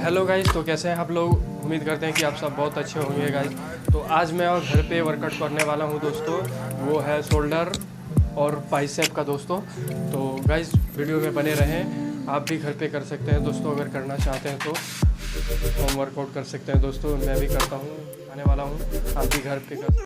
Hello guys, तो कैसे हैं आप लोग। उम्मीद करते हैं कि आप सब बहुत अच्छे होंगे गाइस। तो आज मैं और घर पे वर्कआउट करने वाला हूं दोस्तों, वो है शोल्डर और बाइसेप का दोस्तों। तो गाइस वीडियो में बने रहें। आप भी घर पे कर सकते हैं दोस्तों, अगर करना चाहते हैं तो होम वर्कआउट कर सकते हैं दोस्तों। मैं भी करता हूँ, आने वाला हूँ, आप भी घर पे कर।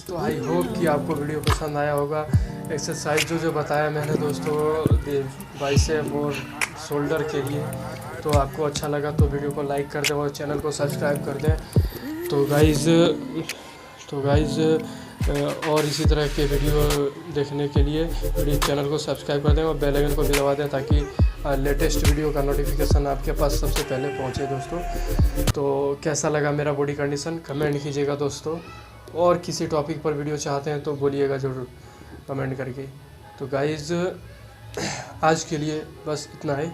तो आई होप कि आपको वीडियो पसंद आया होगा। एक्सरसाइज जो बताया मैंने दोस्तों बाइसेप और शोल्डर के लिए, तो आपको अच्छा लगा तो वीडियो को लाइक कर दें और चैनल को सब्सक्राइब कर दें। तो गाइज़ और इसी तरह के वीडियो देखने के लिए मेरे चैनल को सब्सक्राइब कर दें और बेल आइकन को भी दबा दें ताकि लेटेस्ट वीडियो का नोटिफिकेशन आपके पास सबसे पहले पहुंचे दोस्तों। तो कैसा लगा मेरा बॉडी कंडीशन कमेंट कीजिएगा दोस्तों, और किसी टॉपिक पर वीडियो चाहते हैं तो बोलिएगा ज़रूर कमेंट करके। तो गाइज़ आज के लिए बस इतना है।